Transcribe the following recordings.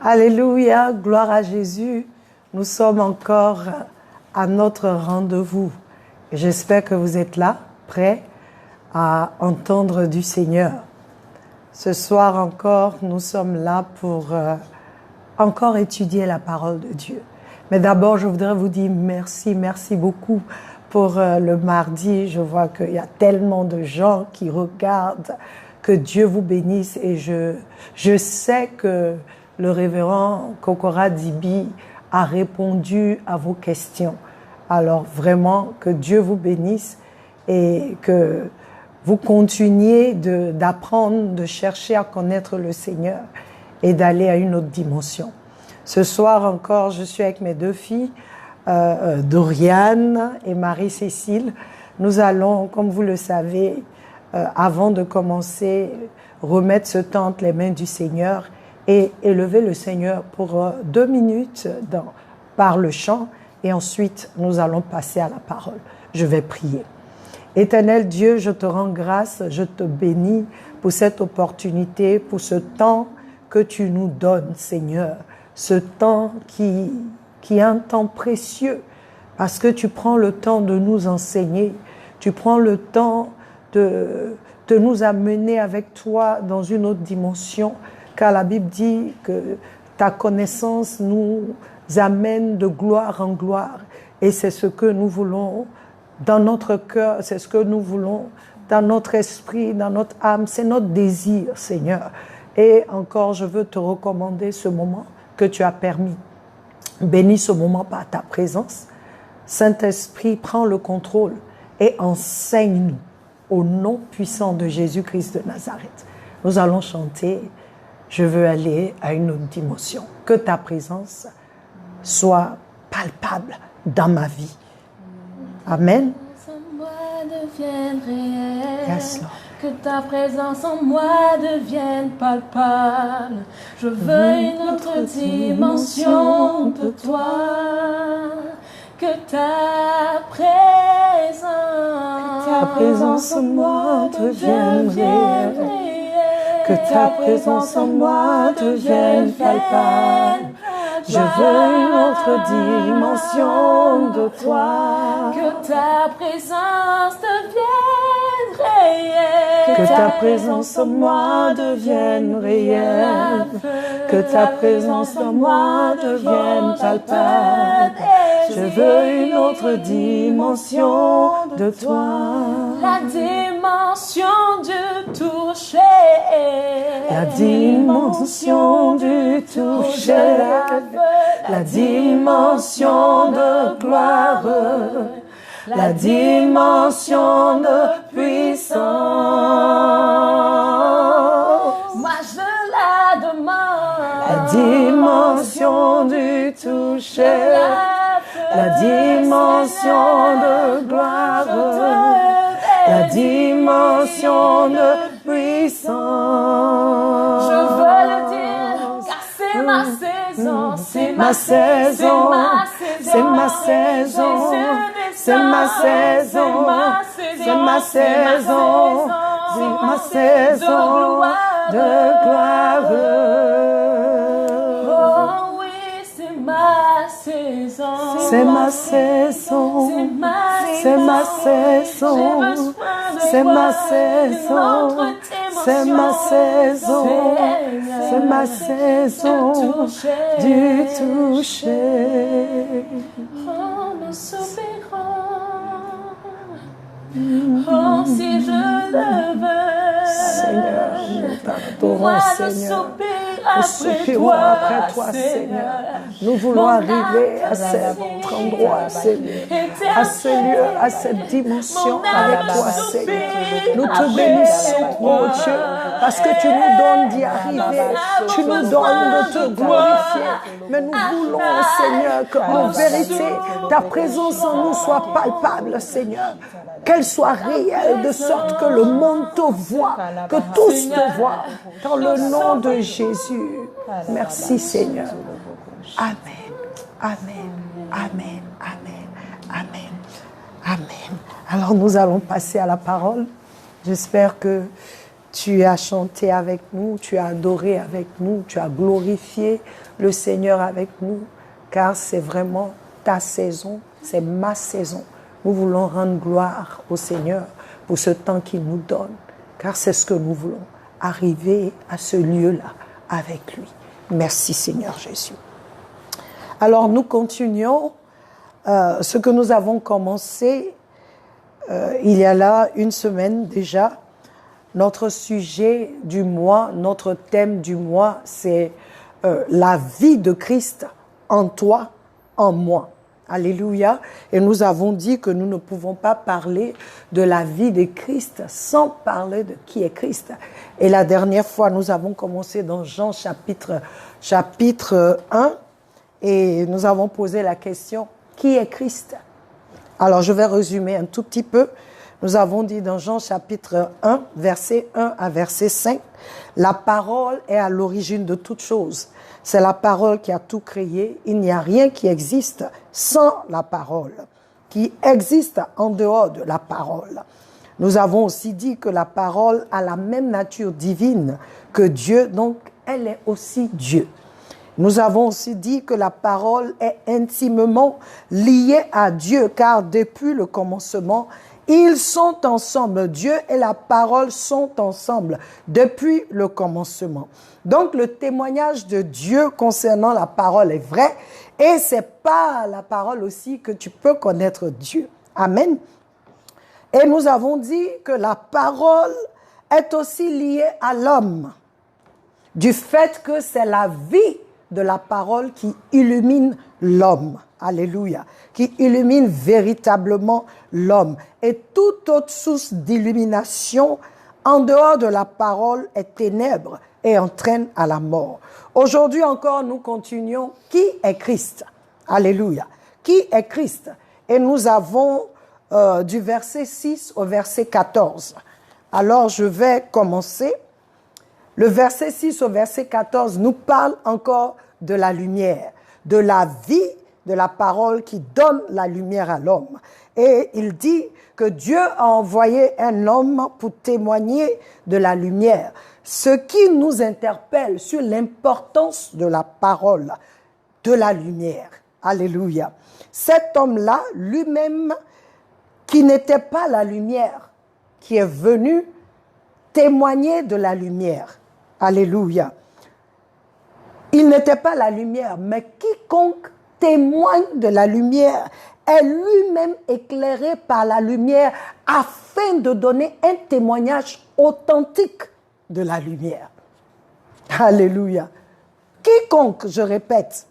Alléluia, gloire à Jésus. Nous sommes encore à notre rendez-vous. J'espère que vous êtes là, prêts à entendre du Seigneur. Ce soir encore, nous sommes là pour encore étudier la parole de Dieu. Mais d'abord, je voudrais vous dire merci beaucoup pour le mardi. Je vois qu'il y a tellement de gens qui regardent. Que Dieu vous bénisse et je sais que le révérend Kokora Dibi a répondu à vos questions. Alors vraiment, que Dieu vous bénisse et que vous continuiez d'apprendre, de chercher à connaître le Seigneur et d'aller à une autre dimension. Ce soir encore, je suis avec mes deux filles, Doriane et Marie-Cécile. Nous allons, comme vous le savez, avant de commencer, remettre ce temps entre les mains du Seigneur et élever le Seigneur pour 2 minutes par le chant et ensuite nous allons passer à la parole. Je vais prier. Éternel Dieu, je te rends grâce, je te bénis pour cette opportunité, pour ce temps que tu nous donnes, Seigneur. Ce temps qui est un temps précieux parce que tu prends le temps de nous enseigner, tu prends le temps de nous amener avec toi dans une autre dimension, car la Bible dit que ta connaissance nous amène de gloire en gloire. Et c'est ce que nous voulons dans notre cœur, c'est ce que nous voulons dans notre esprit, dans notre âme, c'est notre désir, Seigneur. Et encore, je veux te recommander ce moment que tu as permis. Bénis ce moment par ta présence. Saint-Esprit, prends le contrôle et enseigne-nous. Au nom puissant de Jésus-Christ de Nazareth. Nous allons chanter « Je veux aller à une autre dimension ». Que ta présence soit palpable dans ma vie. Amen. Yes, Lord. Que ta présence en moi devienne palpable. Je veux une autre dimension de toi. Que ta présence en moi devienne réelle. Que ta présence en moi devienne palpable. Je veux une autre dimension de toi. Que ta présence devienne réelle. Que ta présence en moi devienne réelle. Que ta présence en moi devienne palpable. Je veux une autre dimension de toi. La dimension du toucher. La dimension du toucher. La dimension de gloire. La dimension de puissance. Moi je la demande. La dimension du toucher. La dimension de gloire, la dimension de puissance. Je veux le dire, car c'est ma saison, c'est ma saison, c'est ma saison, c'est ma saison, c'est ma saison, c'est ma saison de gloire. C'est ma saison, c'est ma saison, c'est ma saison, c'est ma saison, c'est ma saison du toucher. Oh, le soupirant, oh, si je le veux, Seigneur, nous t'adorons, Seigneur. Nous soupirons après toi, Seigneur. Nous voulons arriver à cet endroit, Seigneur, à ce lieu, à cette dimension avec toi, Seigneur. Nous te bénissons, oh Dieu, parce que tu nous donnes d'y arriver. Tu nous donnes de te glorifier. Mais nous voulons, Seigneur, que en vérité, ta présence en nous soit palpable, Seigneur. Qu'elle soit réelle, de sorte que le monde te voit, que tous te voient, dans le nom de Jésus. Merci, Seigneur. Amen, amen, amen, amen, amen, amen. Alors nous allons passer à la parole. J'espère que Tu as chanté avec nous, tu as adoré avec nous, tu as glorifié le Seigneur avec nous, car c'est vraiment ta saison, c'est ma saison. Nous voulons rendre gloire au Seigneur pour ce temps qu'il nous donne, car c'est ce que nous voulons, arriver à ce lieu-là avec lui. Merci Seigneur Jésus. Alors nous continuons ce que nous avons commencé il y a là une semaine déjà. Notre sujet du mois, notre thème du mois, c'est la vie de Christ en toi, en moi. Alléluia. Et nous avons dit que nous ne pouvons pas parler de la vie de Christ sans parler de qui est Christ. Et la dernière fois, nous avons commencé dans Jean chapitre 1 et nous avons posé la question, qui est Christ? Alors, je vais résumer un tout petit peu. Nous avons dit dans Jean chapitre 1, verset 1 à verset 5, la parole est à l'origine de toutes choses. C'est la parole qui a tout créé. Il n'y a rien qui existe sans la parole, qui existe en dehors de la parole. Nous avons aussi dit que la parole a la même nature divine que Dieu, donc elle est aussi Dieu. Nous avons aussi dit que la parole est intimement liée à Dieu, car depuis le commencement, ils sont ensemble. Dieu et la parole sont ensemble depuis le commencement. Donc, le témoignage de Dieu concernant la parole est vrai et c'est par la parole aussi que tu peux connaître Dieu. Amen. Et nous avons dit que la parole est aussi liée à l'homme, du fait que c'est la vie de la parole qui illumine l'homme. Alléluia. Qui illumine véritablement l'homme. Et toute autre source d'illumination en dehors de la parole est ténèbres et entraîne à la mort. Aujourd'hui encore, nous continuons. Qui est Christ? Alléluia. Qui est Christ? Et nous avons du verset 6 au verset 14. Alors, je vais commencer. Le verset 6 au verset 14 nous parle encore de la lumière, de la vie, de la parole qui donne la lumière à l'homme. Et il dit que Dieu a envoyé un homme pour témoigner de la lumière, ce qui nous interpelle sur l'importance de la parole, de la lumière. Alléluia. Cet homme-là, lui-même, qui n'était pas la lumière, qui est venu témoigner de la lumière. Alléluia. Il n'était pas la lumière, mais quiconque témoigne de la lumière est lui-même éclairé par la lumière afin de donner un témoignage authentique de la lumière. Alléluia. Quiconque, je répète,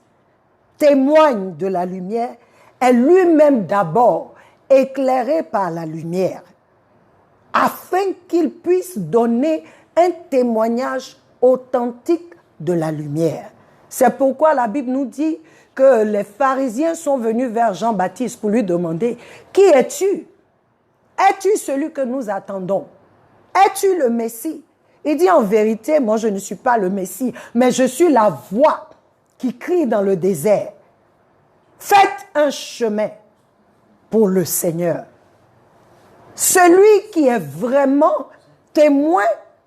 témoigne de la lumière est lui-même d'abord éclairé par la lumière afin qu'il puisse donner un témoignage authentique de la lumière. C'est pourquoi la Bible nous dit que les pharisiens sont venus vers Jean-Baptiste pour lui demander « Qui es-tu? Es-tu celui que nous attendons? Es-tu le Messie ?» Il dit « En vérité, moi je ne suis pas le Messie, mais je suis la voix qui crie dans le désert. Faites un chemin pour le Seigneur. » Celui qui est vraiment témoin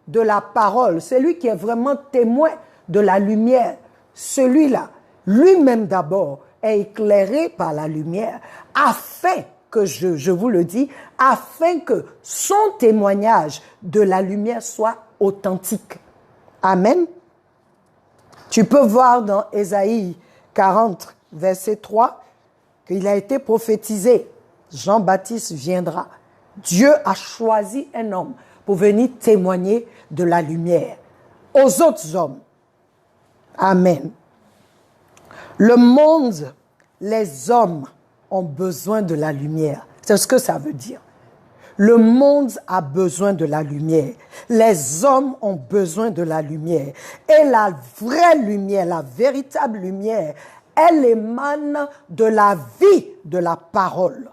de la parole, celui qui est vraiment témoin de la lumière, celui-là, lui-même d'abord, est éclairé par la lumière, afin que, je vous le dis, afin que son témoignage de la lumière soit authentique. Amen. Tu peux voir dans Ésaïe 40, verset 3, qu'il a été prophétisé. Jean-Baptiste viendra. Dieu a choisi un homme pour venir témoigner de la lumière aux autres hommes. Amen. Le monde, les hommes ont besoin de la lumière. C'est ce que ça veut dire. Le monde a besoin de la lumière. Les hommes ont besoin de la lumière. Et la vraie lumière, la véritable lumière, elle émane de la vie de la parole.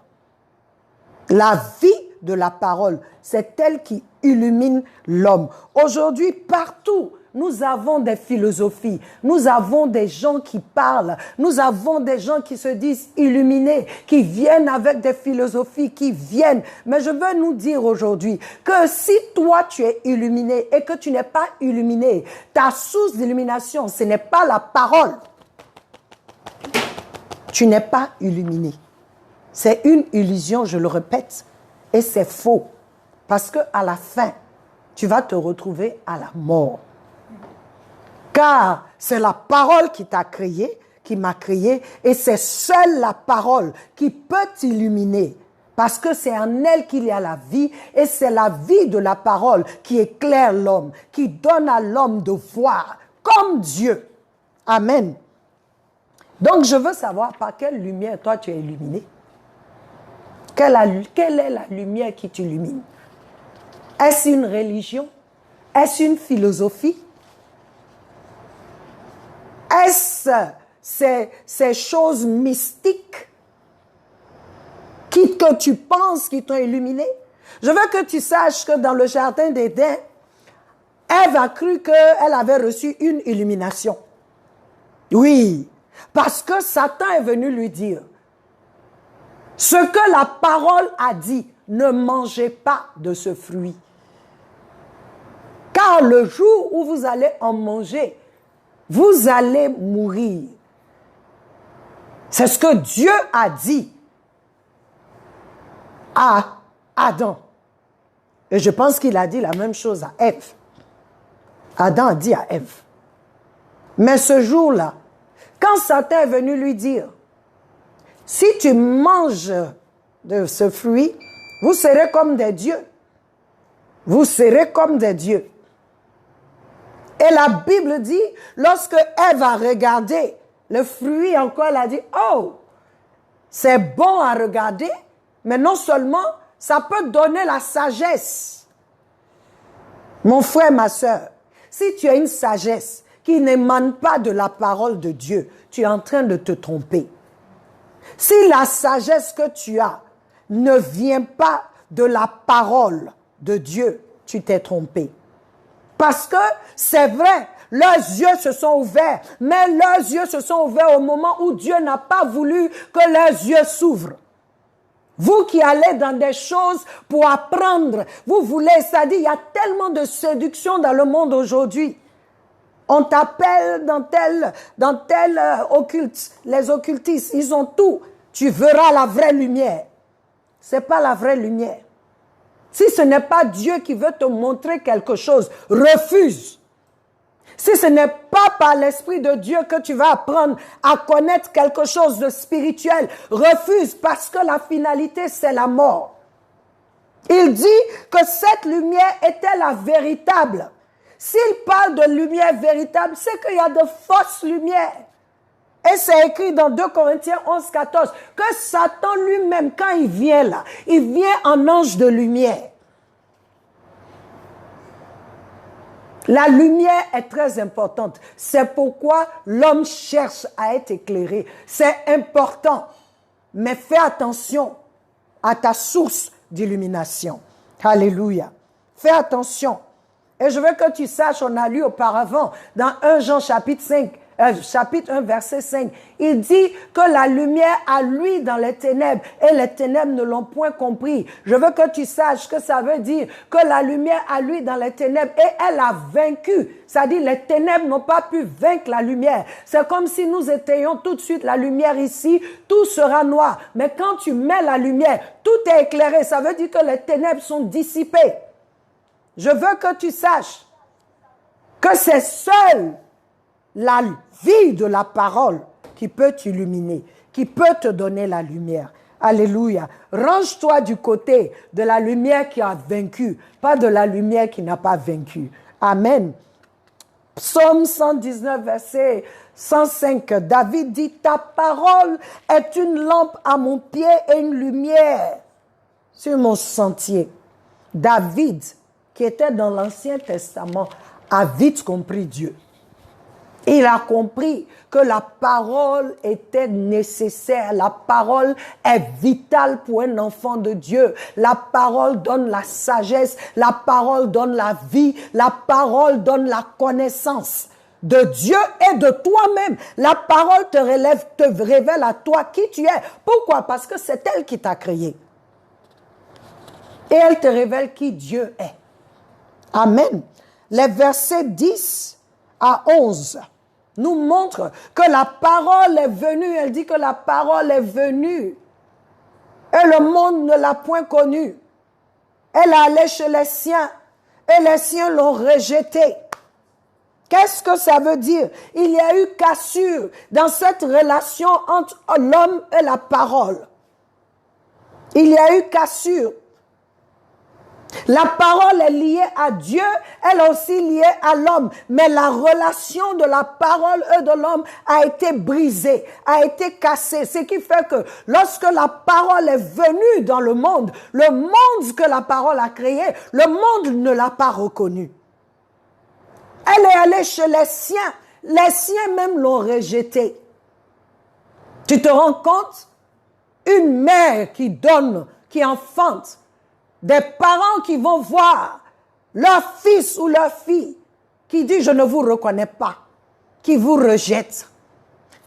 La vie de la parole, c'est elle qui illumine l'homme. Aujourd'hui, partout, nous avons des philosophies, nous avons des gens qui parlent, nous avons des gens qui se disent illuminés, qui viennent avec des philosophies, qui viennent. Mais je veux nous dire aujourd'hui que si toi tu es illuminé et que tu n'es pas illuminé, ta source d'illumination, ce n'est pas la parole. Tu n'es pas illuminé. C'est une illusion, je le répète, et c'est faux. Parce qu'à la fin, tu vas te retrouver à la mort. Car c'est la parole qui t'a créé, qui m'a créé, et c'est seule la parole qui peut t'illuminer. Parce que c'est en elle qu'il y a la vie, et c'est la vie de la parole qui éclaire l'homme, qui donne à l'homme de voir comme Dieu. Amen. Donc je veux savoir par quelle lumière toi tu es illuminé. Quelle est la lumière qui t'illumine? Est-ce une religion? Est-ce une philosophie? Est-ce ces choses mystiques que tu penses qui t'ont illuminé? Je veux que tu saches que dans le jardin d'Éden, Ève a cru qu'elle avait reçu une illumination. Oui, parce que Satan est venu lui dire, ce que la parole a dit, ne mangez pas de ce fruit. Car le jour où vous allez en manger, vous allez mourir. C'est ce que Dieu a dit à Adam. Et je pense qu'il a dit la même chose à Ève. Adam a dit à Ève. Mais ce jour-là, quand Satan est venu lui dire, si tu manges de ce fruit, vous serez comme des dieux. Vous serez comme des dieux. Et la Bible dit, lorsque Ève a regardé le fruit encore, elle a dit, oh, c'est bon à regarder, mais non seulement, ça peut donner la sagesse. Mon frère, ma soeur, si tu as une sagesse qui n'émane pas de la parole de Dieu, tu es en train de te tromper. Si la sagesse que tu as ne vient pas de la parole de Dieu, tu t'es trompé. Parce que c'est vrai, leurs yeux se sont ouverts, mais leurs yeux se sont ouverts au moment où Dieu n'a pas voulu que leurs yeux s'ouvrent. Vous qui allez dans des choses pour apprendre, vous voulez, c'est-à-dire il y a tellement de séduction dans le monde aujourd'hui. On t'appelle dans tel occulte, les occultistes, ils ont tout. Tu verras la vraie lumière. C'est pas la vraie lumière. Si ce n'est pas Dieu qui veut te montrer quelque chose, refuse. Si ce n'est pas par l'Esprit de Dieu que tu vas apprendre à connaître quelque chose de spirituel, refuse parce que la finalité, c'est la mort. Il dit que cette lumière était la véritable. S'il parle de lumière véritable, c'est qu'il y a de fausses lumières. Et c'est écrit dans 2 Corinthiens 11, 14, que Satan lui-même, quand il vient là, il vient en ange de lumière. La lumière est très importante. C'est pourquoi l'homme cherche à être éclairé. C'est important. Mais fais attention à ta source d'illumination. Alléluia. Fais attention. Et je veux que tu saches, on a lu auparavant, dans 1 Jean chapitre 1, verset 5, il dit que la lumière a lui dans les ténèbres et les ténèbres ne l'ont point compris. Je veux que tu saches que ça veut dire que la lumière a lui dans les ténèbres et elle a vaincu. C'est-à-dire les ténèbres n'ont pas pu vaincre la lumière. C'est comme si nous étayions tout de suite la lumière ici, tout sera noir. Mais quand tu mets la lumière, tout est éclairé. Ça veut dire que les ténèbres sont dissipées. Je veux que tu saches que c'est seul la vie de la parole qui peut t'illuminer, qui peut te donner la lumière. Alléluia. Range-toi du côté de la lumière qui a vaincu, pas de la lumière qui n'a pas vaincu. Amen. Psaume 119, verset 105, David dit, ta parole est une lampe à mon pied et une lumière sur mon sentier. David, qui était dans l'Ancien Testament, a vite compris Dieu. Il a compris que la parole était nécessaire. La parole est vitale pour un enfant de Dieu. La parole donne la sagesse. La parole donne la vie. La parole donne la connaissance de Dieu et de toi-même. La parole te révèle à toi qui tu es. Pourquoi? Parce que c'est elle qui t'a créé. Et elle te révèle qui Dieu est. Amen. Les versets 10 à 11 nous montrent que la parole est venue. Elle dit que la parole est venue. Et le monde ne l'a point connue. Elle est allée chez les siens. Et les siens l'ont rejetée. Qu'est-ce que ça veut dire? Il y a eu cassure dans cette relation entre l'homme et la parole. Il y a eu cassure. La parole est liée à Dieu, elle est aussi liée à l'homme. Mais la relation de la parole et de l'homme a été brisée, a été cassée. Ce qui fait que lorsque la parole est venue dans le monde que la parole a créé, le monde ne l'a pas reconnue. Elle est allée chez les siens même l'ont rejetée. Tu te rends compte? Une mère qui donne, qui enfante, des parents qui vont voir leur fils ou leur fille qui dit « je ne vous reconnais pas », qui vous rejette.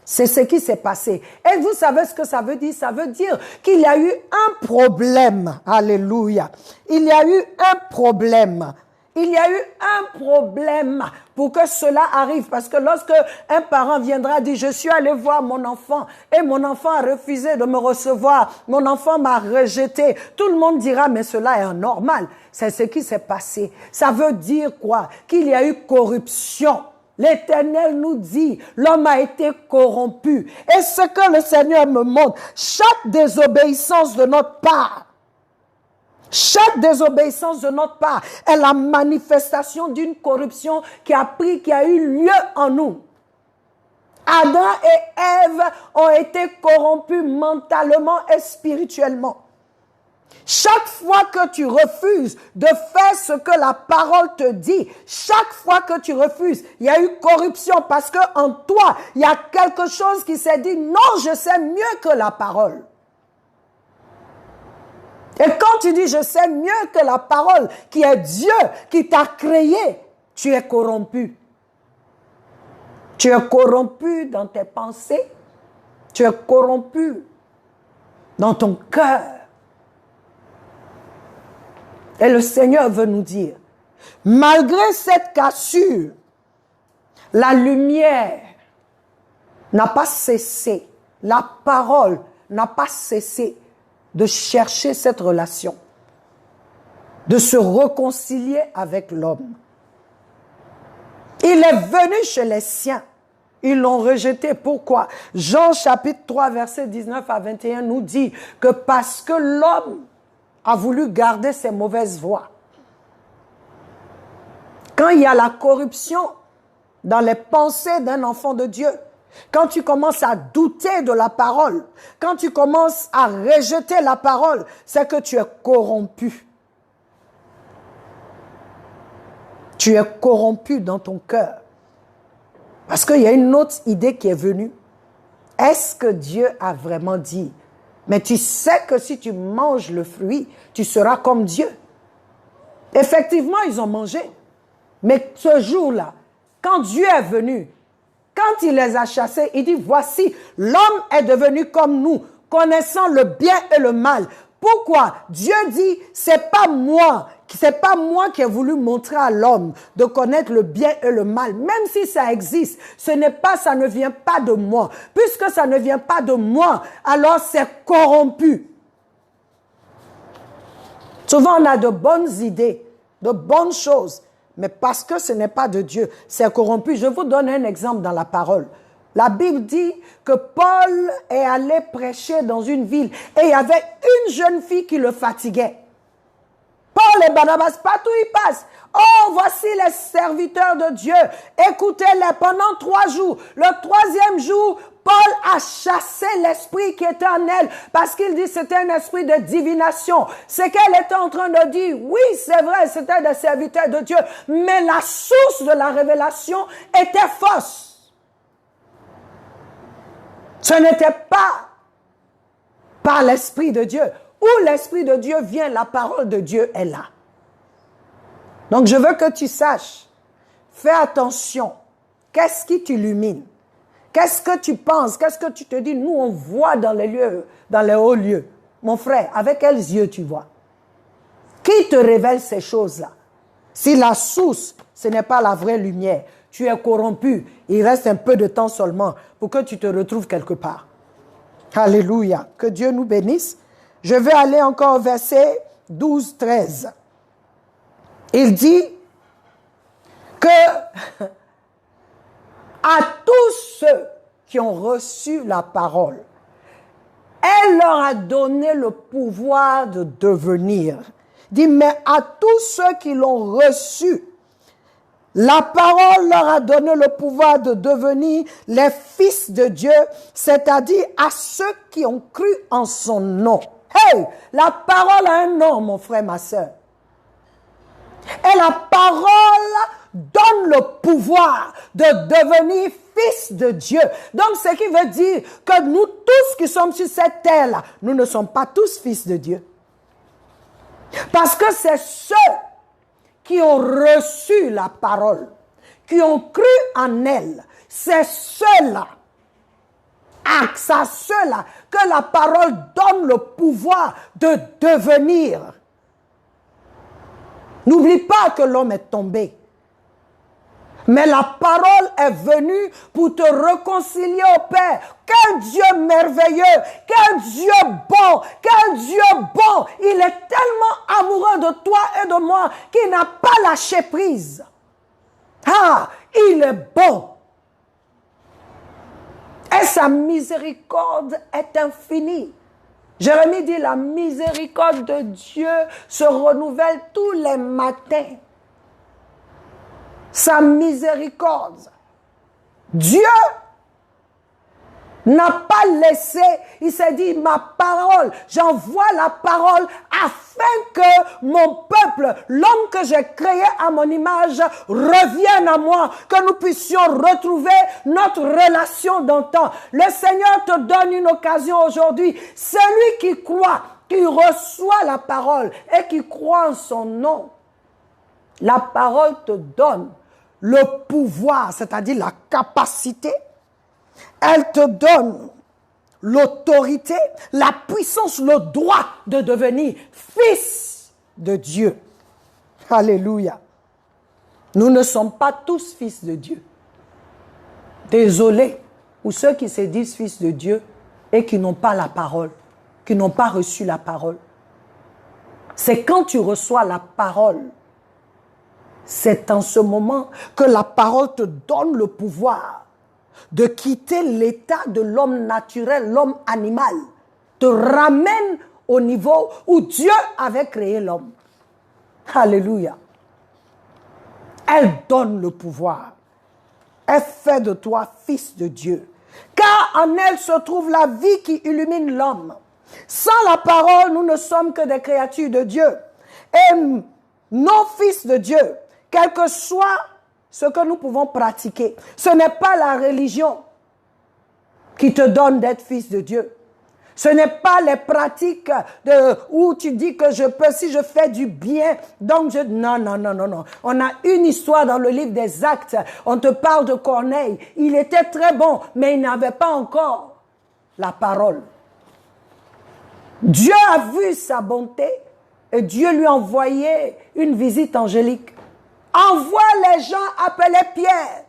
C'est ce qui s'est passé. Et vous savez ce que ça veut dire? Ça veut dire qu'il y a eu un problème. Alléluia. Il y a eu un problème. Il y a eu un problème pour que cela arrive. Parce que lorsque un parent viendra dire, je suis allé voir mon enfant et mon enfant a refusé de me recevoir, mon enfant m'a rejeté, tout le monde dira, mais cela est anormal. C'est ce qui s'est passé. Ça veut dire quoi? Qu'il y a eu corruption. L'Éternel nous dit, l'homme a été corrompu. Et ce que le Seigneur me montre, chaque désobéissance de notre part, est la manifestation d'une corruption qui a eu lieu en nous. Adam et Ève ont été corrompus mentalement et spirituellement. Chaque fois que tu refuses de faire ce que la parole te dit, chaque fois que tu refuses, il y a eu corruption parce que en toi, il y a quelque chose qui s'est dit, non, je sais mieux que la parole. Et quand tu dis, je sais mieux que la parole, qui est Dieu, qui t'a créé, tu es corrompu. Tu es corrompu dans tes pensées. Tu es corrompu dans ton cœur. Et le Seigneur veut nous dire, malgré cette cassure, la lumière n'a pas cessé. La parole n'a pas cessé de chercher cette relation, de se réconcilier avec l'homme. Il est venu chez les siens. Ils l'ont rejeté. Pourquoi? Jean chapitre 3, verset 19 à 21 nous dit que parce que l'homme a voulu garder ses mauvaises voies. Quand il y a la corruption dans les pensées d'un enfant de Dieu, quand tu commences à douter de la parole, quand tu commences à rejeter la parole, c'est que tu es corrompu. Tu es corrompu dans ton cœur. Parce qu'il y a une autre idée qui est venue. Est-ce que Dieu a vraiment dit? Mais tu sais que si tu manges le fruit, tu seras comme Dieu. Effectivement, ils ont mangé. Mais ce jour-là, quand Dieu est venu, quand il les a chassés, il dit, voici, l'homme est devenu comme nous, connaissant le bien et le mal. Pourquoi? Dieu dit, c'est pas moi qui ai voulu montrer à l'homme de connaître le bien et le mal. Même si ça existe, ça ne vient pas de moi. Puisque ça ne vient pas de moi, alors c'est corrompu. Souvent, on a de bonnes idées, de bonnes choses, mais parce que ce n'est pas de Dieu, c'est corrompu. Je vous donne un exemple dans la parole. La Bible dit que Paul est allé prêcher dans une ville et il y avait une jeune fille qui le fatiguait. Paul et Barnabas, partout ils passent. Oh, voici les serviteurs de Dieu. Écoutez-les pendant 3 jours. Le 3e jour, Paul a chassé l'esprit qui était en elle parce qu'il dit que c'était un esprit de divination. C'est qu'elle était en train de dire, oui, c'est vrai, c'était des serviteurs de Dieu, mais la source de la révélation était fausse. Ce n'était pas par l'Esprit de Dieu. Où l'Esprit de Dieu vient, la parole de Dieu est là. Donc je veux que tu saches, fais attention. Qu'est-ce qui t'illumine? Qu'est-ce que tu penses? Qu'est-ce que tu te dis? Nous, on voit dans les lieux, dans les hauts lieux. Mon frère, avec quels yeux tu vois? Qui te révèle ces choses-là? Si la source, ce n'est pas la vraie lumière, tu es corrompu, il reste un peu de temps seulement pour que tu te retrouves quelque part. Alléluia. Que Dieu nous bénisse. Je vais aller encore au verset 12-13. Il dit que à tous ceux qui ont reçu la parole, elle leur a donné le pouvoir de devenir. Dit, mais à tous ceux qui l'ont reçu, la parole leur a donné le pouvoir de devenir les fils de Dieu, c'est-à-dire à ceux qui ont cru en son nom. Hey, la parole a un nom, mon frère, ma soeur. Et la parole donne le pouvoir de devenir fils de Dieu. Donc, ce qui veut dire que nous tous qui sommes sur cette terre-là, nous ne sommes pas tous fils de Dieu. Parce que c'est ceux qui ont reçu la parole, qui ont cru en elle, c'est ceux-là, c'est à ceux-là que la parole donne le pouvoir de devenir. N'oublie pas que l'homme est tombé. Mais la parole est venue pour te réconcilier au Père. Quel Dieu merveilleux, quel Dieu bon, quel Dieu bon. Il est tellement amoureux de toi et de moi qu'il n'a pas lâché prise. Ah, il est bon. Et sa miséricorde est infinie. Jérémie dit, la miséricorde de Dieu se renouvelle tous les matins. Sa miséricorde. Dieu n'a pas laissé, il s'est dit, ma parole, j'envoie la parole afin que mon peuple, l'homme que j'ai créé à mon image, revienne à moi, que nous puissions retrouver notre relation d'antan. Le Seigneur te donne une occasion aujourd'hui. Celui qui croit, qui reçoit la parole et qui croit en son nom, la parole te donne le pouvoir, c'est-à-dire la capacité. Elle te donne l'autorité, la puissance, le droit de devenir fils de Dieu. Alléluia. Nous ne sommes pas tous fils de Dieu. Désolé pour ceux qui se disent fils de Dieu et qui n'ont pas la parole, qui n'ont pas reçu la parole. C'est quand tu reçois la parole, c'est en ce moment que la parole te donne le pouvoir de quitter l'état de l'homme naturel, l'homme animal, te ramène au niveau où Dieu avait créé l'homme. Alléluia. Elle donne le pouvoir. Elle fait de toi fils de Dieu. Car en elle se trouve la vie qui illumine l'homme. Sans la parole, nous ne sommes que des créatures de Dieu. Et nos fils de Dieu, quel que soit ce que nous pouvons pratiquer, ce n'est pas la religion qui te donne d'être fils de Dieu. Ce n'est pas les pratiques où tu dis que je peux, si je fais du bien, donc je... Non, non, non, non, non. On a une histoire dans le livre des Actes. On te parle de Corneille. Il était très bon, mais il n'avait pas encore la parole. Dieu a vu sa bonté et Dieu lui a envoyé une visite angélique. Envoie les gens appeler Pierre.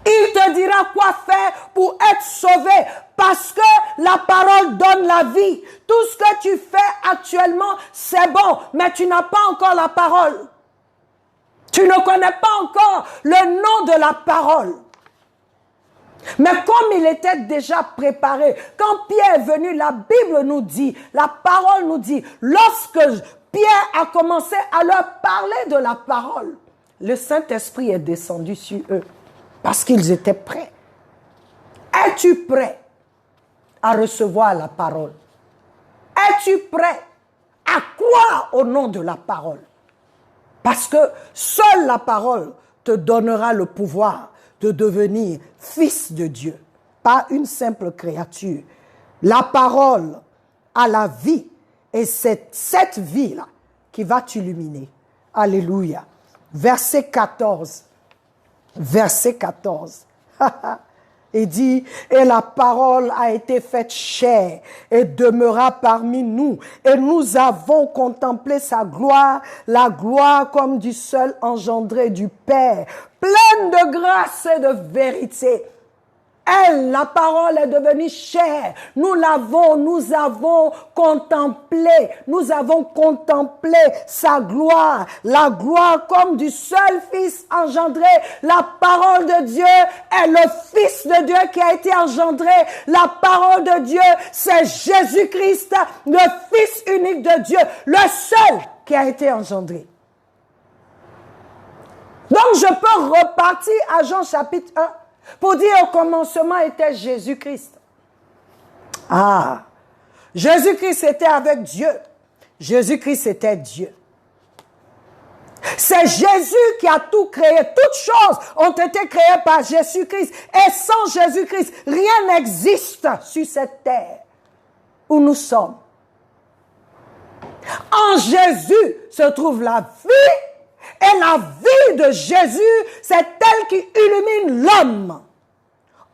Il te dira quoi faire pour être sauvé. Parce que la parole donne la vie. Tout ce que tu fais actuellement, c'est bon. Mais tu n'as pas encore la parole. Tu ne connais pas encore le nom de la parole. Mais comme il était déjà préparé, quand Pierre est venu, la Bible nous dit, la parole nous dit, lorsque Pierre a commencé à leur parler de la parole, le Saint-Esprit est descendu sur eux parce qu'ils étaient prêts. Es-tu prêt à recevoir la parole? Es-tu prêt à croire au nom de la parole? Parce que seule la parole te donnera le pouvoir de devenir fils de Dieu. pas une simple créature. La parole a la vie et c'est cette vie-là qui va t'illuminer. Alléluia. Verset 14. Verset 14. Il dit, et la parole a été faite chair et demeura parmi nous. Et nous avons contemplé sa gloire, la gloire comme du seul engendré du Père, pleine de grâce et de vérité. Elle, la parole est devenue chair. Nous avons contemplé sa gloire, la gloire comme du seul Fils engendré. La parole de Dieu est le Fils de Dieu qui a été engendré. La parole de Dieu, c'est Jésus-Christ, le Fils unique de Dieu, le seul qui a été engendré. Donc je peux repartir à Jean chapitre 1. Pour dire au commencement était Jésus-Christ. Ah, Jésus-Christ était avec Dieu. Jésus-Christ était Dieu. C'est Jésus qui a tout créé. Toutes choses ont été créées par Jésus-Christ. Et sans Jésus-Christ, rien n'existe sur cette terre où nous sommes. En Jésus se trouve la vie. Et la vie de Jésus, c'est elle qui illumine l'homme.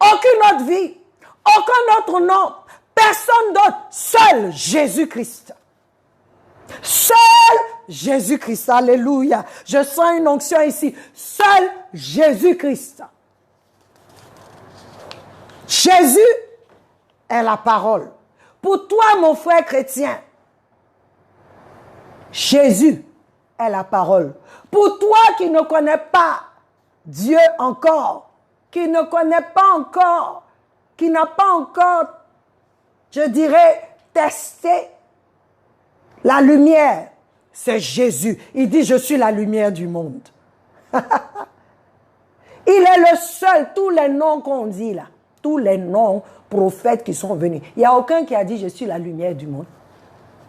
Aucune autre vie, aucun autre nom, personne d'autre, seul Jésus-Christ. Seul Jésus-Christ, alléluia. Je sens une onction ici. Seul Jésus-Christ. Jésus est la parole. Pour toi, mon frère chrétien, Jésus est la parole. Pour toi qui ne connais pas Dieu encore, qui ne connais pas encore, qui n'a pas encore, je dirais, testé la lumière, c'est Jésus. Il dit, je suis la lumière du monde. Il est le seul, tous les noms qu'on dit là, tous les noms prophètes qui sont venus. Il n'y a aucun qui a dit, je suis la lumière du monde.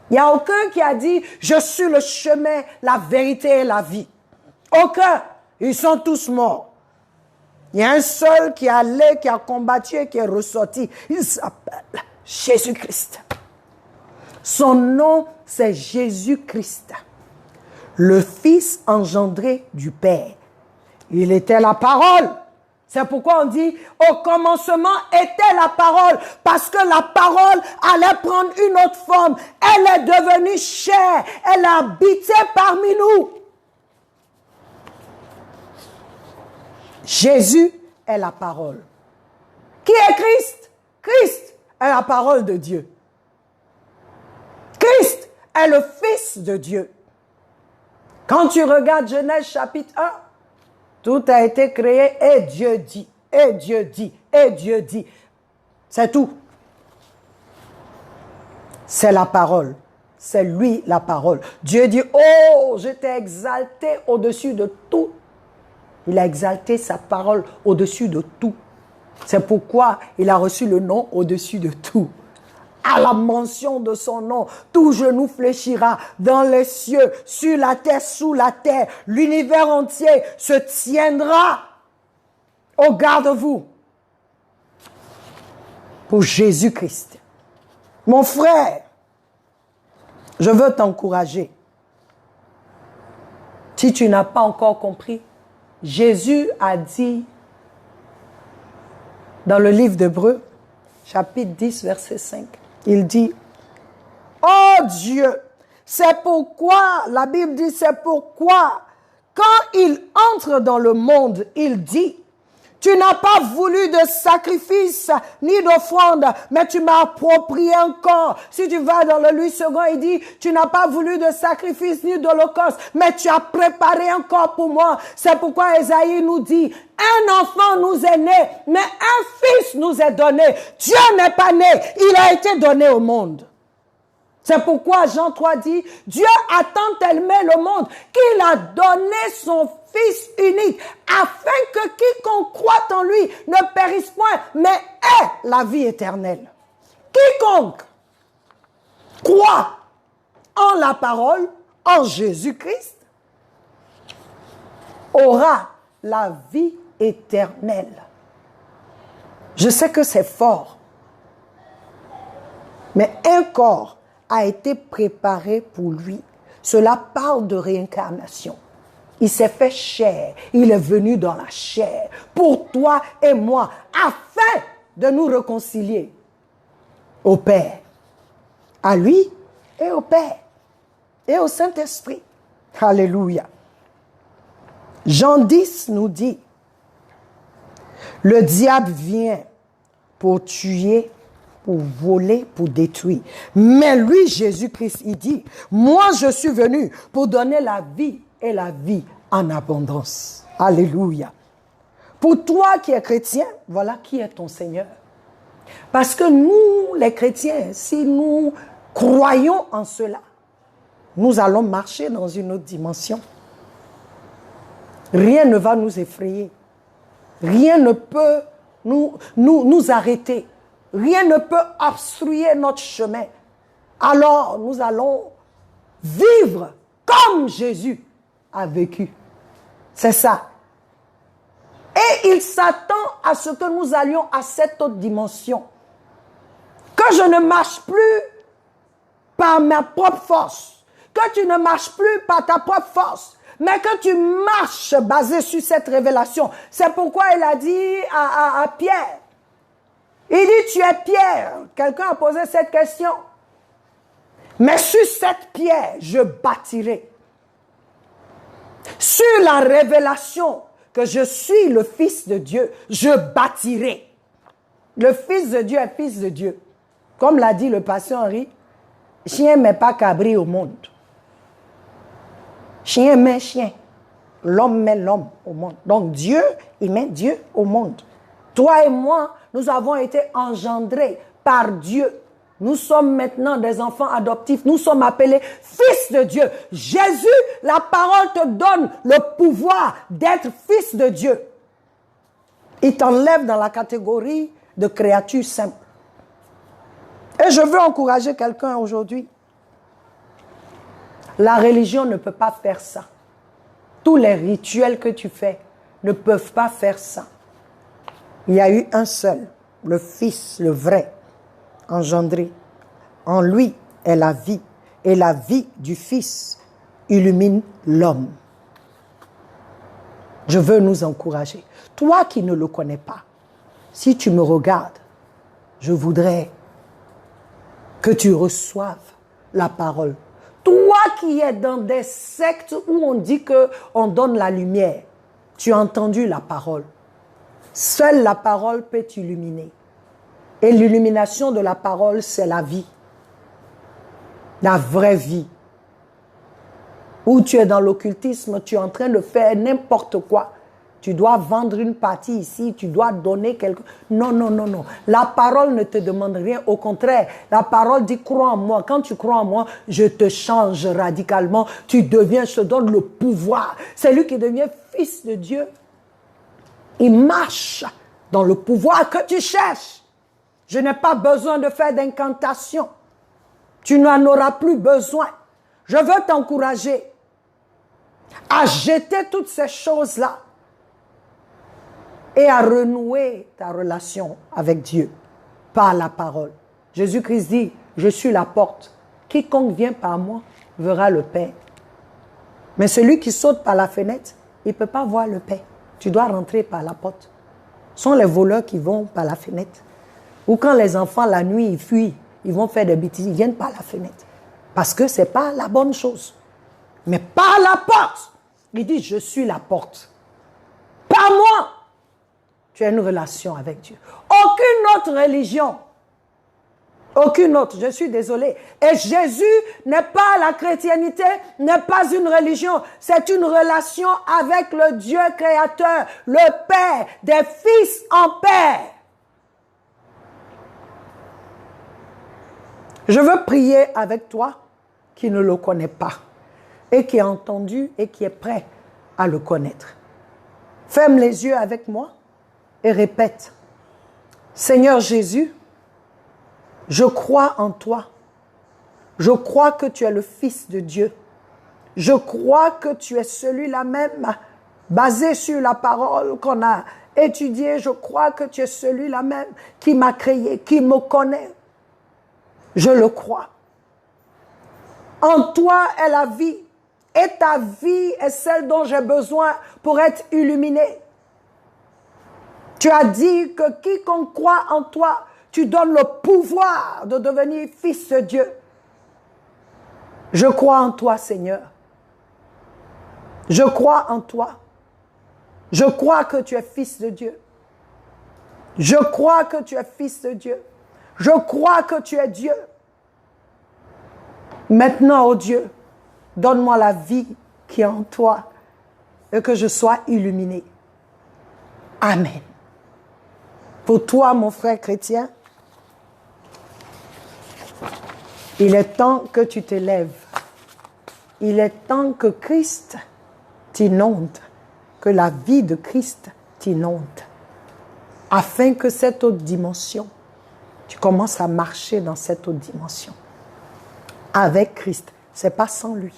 Il n'y a aucun qui a dit, je suis le chemin, la vérité et la vie. Aucun. Ils sont tous morts. Il y a un seul qui est allé, qui a combattu et qui est ressorti. Il s'appelle Jésus-Christ. Son nom, c'est Jésus-Christ. Le Fils engendré du Père. Il était la parole. C'est pourquoi on dit, au commencement était la parole, parce que la parole allait prendre une autre forme. Elle est devenue chair, elle a habité parmi nous. Jésus est la parole. Qui est Christ? Christ est la parole de Dieu. Christ est le Fils de Dieu. Quand tu regardes Genèse chapitre 1, tout a été créé et Dieu dit, et Dieu dit, et Dieu dit. C'est tout. C'est la parole. C'est lui la parole. Dieu dit, oh, je t'ai exalté au-dessus de tout. Il a exalté sa parole au-dessus de tout. C'est pourquoi il a reçu le nom au-dessus de tout. À la mention de son nom, tout genou fléchira dans les cieux, sur la terre, sous la terre. L'univers entier se tiendra au garde-vous pour Jésus-Christ. Mon frère, je veux t'encourager. Si tu n'as pas encore compris, Jésus a dit dans le livre d'Hébreux, chapitre 10, verset 5, il dit, « Oh Dieu, c'est pourquoi, la Bible dit, c'est pourquoi, quand il entre dans le monde, il dit, tu n'as pas voulu de sacrifice ni d'offrande, mais tu m'as approprié un corps. » Si tu vas dans le Louis II, il dit, tu n'as pas voulu de sacrifice ni d'holocauste, mais tu as préparé un corps pour moi. C'est pourquoi Ésaïe nous dit, un enfant nous est né, mais un fils nous est donné. Dieu n'est pas né, il a été donné au monde. C'est pourquoi Jean 3 dit, Dieu a tant aimé le monde qu'il a donné son Fils unique, afin que quiconque croit en lui ne périsse point, mais ait la vie éternelle. Quiconque croit en la parole, en Jésus-Christ, aura la vie éternelle. Je sais que c'est fort. Mais un corps a été préparé pour lui. Cela parle de réincarnation. Il s'est fait chair. Il est venu dans la chair pour toi et moi afin de nous réconcilier au Père. À lui et au Père. Et au Saint-Esprit. Alléluia. Jean 10 nous dit, le diable vient pour tuer, pour voler, pour détruire. Mais lui, Jésus-Christ, il dit, moi je suis venu pour donner la vie et la vie en abondance. Alléluia. Pour toi qui es chrétien, voilà qui est ton Seigneur. Parce que nous, les chrétiens, si nous croyons en cela, nous allons marcher dans une autre dimension. Rien ne va nous effrayer. Rien ne peut nous arrêter. Rien ne peut obstruer notre chemin. Alors, nous allons vivre comme Jésus a vécu. C'est ça. Et il s'attend à ce que nous allions à cette autre dimension. Que je ne marche plus par ma propre force. Que tu ne marches plus par ta propre force. Mais que tu marches basé sur cette révélation. C'est pourquoi il a dit à Pierre. Il dit, tu es Pierre. Quelqu'un a posé cette question. Mais sur cette pierre, je bâtirai. Sur la révélation que je suis le Fils de Dieu, je bâtirai. Le Fils de Dieu est Fils de Dieu. Comme l'a dit le pasteur Henri, chien ne met pas cabri au monde. Chien met chien. L'homme met l'homme au monde. Donc Dieu, il met Dieu au monde. Toi et moi, nous avons été engendrés par Dieu. Nous sommes maintenant des enfants adoptifs. Nous sommes appelés fils de Dieu. Jésus, la parole te donne le pouvoir d'être fils de Dieu. Il t'enlève dans la catégorie de créatures simples. Et je veux encourager quelqu'un aujourd'hui. La religion ne peut pas faire ça. Tous les rituels que tu fais ne peuvent pas faire ça. Il y a eu un seul, le Fils, le vrai, engendré. En lui est la vie, et la vie du Fils illumine l'homme. Je veux nous encourager. Toi qui ne le connais pas, si tu me regardes, je voudrais que tu reçoives la parole. Toi qui es dans des sectes où on dit qu'on donne la lumière, tu as entendu la parole. Seule la parole peut t'illuminer. Et l'illumination de la parole, c'est la vie. La vraie vie. Où tu es dans l'occultisme, tu es en train de faire n'importe quoi. Tu dois vendre une partie ici, tu dois donner quelque... Non, non, non, non. La parole ne te demande rien. Au contraire, la parole dit, crois en moi. Quand tu crois en moi, je te change radicalement. Tu deviens, je te donne le pouvoir. C'est lui qui devient fils de Dieu. Il marche dans le pouvoir que tu cherches. Je n'ai pas besoin de faire d'incantation. Tu n'en auras plus besoin. Je veux t'encourager à jeter toutes ces choses-là et à renouer ta relation avec Dieu par la parole. Jésus-Christ dit, je suis la porte. Quiconque vient par moi verra le Père. Mais celui qui saute par la fenêtre, il ne peut pas voir le Père. Tu dois rentrer par la porte. Ce sont les voleurs qui vont par la fenêtre. Ou quand les enfants, la nuit, ils fuient, ils vont faire des bêtises, ils viennent par la fenêtre. Parce que ce n'est pas la bonne chose. Mais par la porte, il dit, je suis la porte. Par moi, tu as une relation avec Dieu. Aucune autre religion, aucune autre, je suis désolée. Et Jésus n'est pas la chrétienté, n'est pas une religion. C'est une relation avec le Dieu créateur, le Père, des fils en Père. Je veux prier avec toi qui ne le connaît pas et qui a entendu et qui est prêt à le connaître. Ferme les yeux avec moi et répète. Seigneur Jésus, je crois en toi. Je crois que tu es le Fils de Dieu. Je crois que tu es celui-là même, basé sur la parole qu'on a étudié, je crois que tu es celui-là même qui m'a créé, qui me connaît. Je le crois. En toi est la vie. Et ta vie est celle dont j'ai besoin pour être illuminé. Tu as dit que quiconque croit en toi, tu donnes le pouvoir de devenir fils de Dieu. Je crois en toi, Seigneur. Je crois en toi. Je crois que tu es fils de Dieu. Je crois que tu es fils de Dieu. Je crois que tu es Dieu. Maintenant, ô Dieu, donne-moi la vie qui est en toi et que je sois illuminé. Amen. Pour toi, mon frère chrétien, il est temps que tu te lèves. Il est temps que Christ t'inonde, que la vie de Christ t'inonde, afin que cette autre dimension, tu commences à marcher dans cette autre dimension. Avec Christ, ce n'est pas sans lui.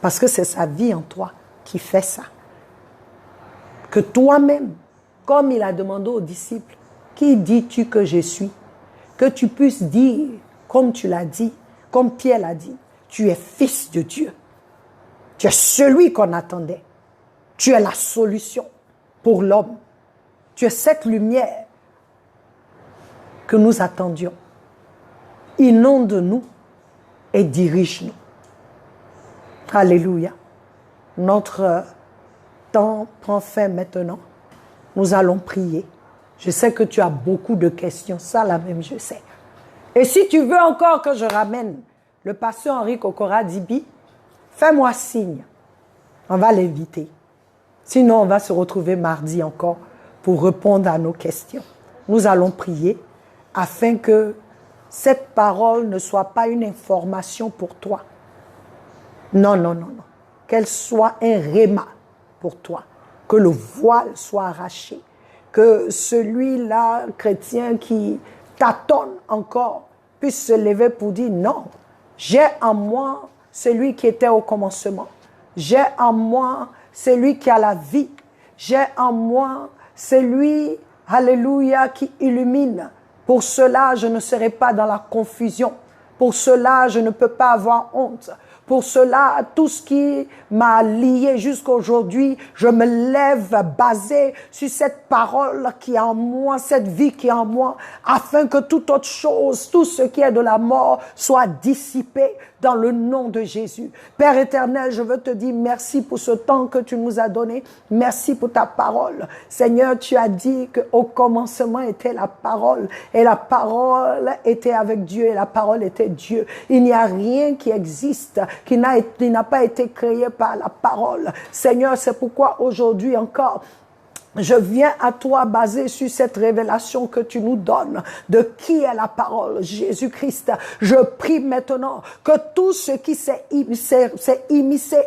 Parce que c'est sa vie en toi qui fait ça. Que toi-même, comme il a demandé aux disciples, qui dis-tu que je suis? Que tu puisses dire, comme tu l'as dit, comme Pierre l'a dit, tu es fils de Dieu. Tu es celui qu'on attendait. Tu es la solution pour l'homme. Tu es cette lumière que nous attendions. Inonde-nous et dirige-nous. Alléluia. Notre temps prend fin maintenant. Nous allons prier. Je sais que tu as beaucoup de questions. Ça, là même, je sais. Et si tu veux encore que je ramène le pasteur Henri Kokora Dibi, fais-moi signe. On va l'inviter. Sinon, on va se retrouver mardi encore pour répondre à nos questions. Nous allons prier afin que cette parole ne soit pas une information pour toi. Non, non, non, non. Qu'elle soit un réma pour toi. Que le voile soit arraché. Que celui-là, chrétien, qui tâtonne encore, puisse se lever pour dire non. J'ai en moi celui qui était au commencement. J'ai en moi celui qui a la vie. J'ai en moi celui, alléluia, qui illumine. Pour cela, je ne serai pas dans la confusion. Pour cela, je ne peux pas avoir honte. Pour cela, tout ce qui m'a lié jusqu'à aujourd'hui, je me lève basé sur cette parole qui est en moi, cette vie qui est en moi, afin que toute autre chose, tout ce qui est de la mort, soit dissipé dans le nom de Jésus. Père éternel, je veux te dire merci pour ce temps que tu nous as donné. Merci pour ta parole. Seigneur, tu as dit qu'au commencement était la parole, et la parole était avec Dieu, et la parole était Dieu. Il n'y a rien qui existe qui n'a pas été créé par la parole. Seigneur, c'est pourquoi aujourd'hui encore, je viens à toi basé sur cette révélation que tu nous donnes de qui est la parole, Jésus-Christ. Je prie maintenant que tout ce qui s'est immiscé,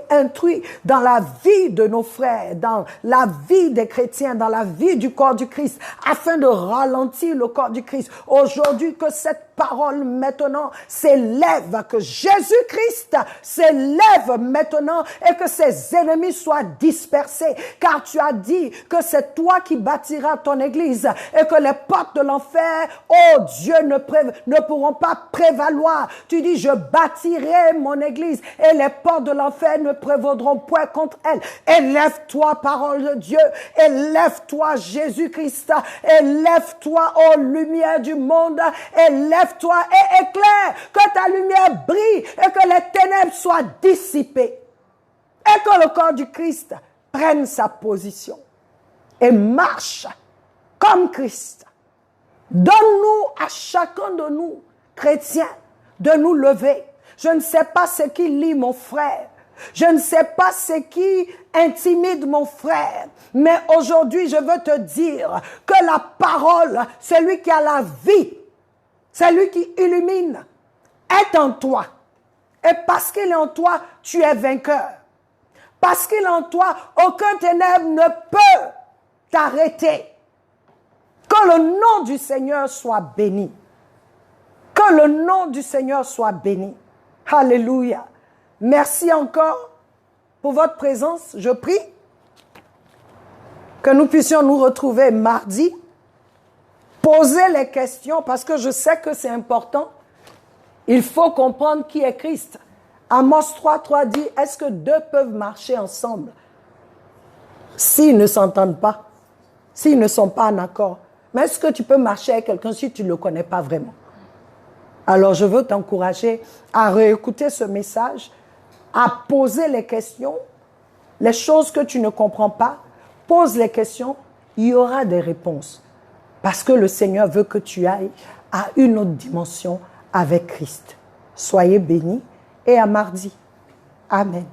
intrus dans la vie de nos frères, dans la vie des chrétiens, dans la vie du corps du Christ, afin de ralentir le corps du Christ. Aujourd'hui, que cette parole maintenant s'élève, que Jésus-Christ s'élève maintenant et que ses ennemis soient dispersés, car tu as dit que c'est toi qui bâtiras ton église et que les portes de l'enfer, oh Dieu, ne pourront pas prévaloir. Tu dis, je bâtirai mon église et les portes de l'enfer ne prévaudront point contre elle. Élève-toi, parole de Dieu, élève-toi, Jésus-Christ, élève-toi, ô lumière du monde, élève-toi et éclaire, que ta lumière brille et que les ténèbres soient dissipées et que le corps du Christ prenne sa position et marche comme Christ. Donne-nous à chacun de nous, chrétiens, de nous lever. Je ne sais pas ce qui lie mon frère. Je ne sais pas ce qui intimide mon frère. Mais aujourd'hui, je veux te dire que la parole, celui qui a la vie, celui qui illumine, est en toi. Et parce qu'il est en toi, tu es vainqueur. Parce qu'il est en toi, aucun ténèbre ne peut t'arrêter. Que le nom du Seigneur soit béni. Que le nom du Seigneur soit béni. Alléluia. Merci encore pour votre présence. Je prie Que nous puissions nous retrouver mardi, poser les questions, parce que je sais que c'est important. Il faut comprendre qui est Christ. Amos 3:3 dit, est-ce que deux peuvent marcher ensemble s'ils ne s'entendent pas, s'ils ne sont pas en accord? Mais est-ce que tu peux marcher avec quelqu'un si tu ne le connais pas vraiment? Alors je veux t'encourager à réécouter ce message, à poser les questions, les choses que tu ne comprends pas, pose les questions, il y aura des réponses. Parce que le Seigneur veut que tu ailles à une autre dimension avec Christ. Soyez bénis et à mardi. Amen.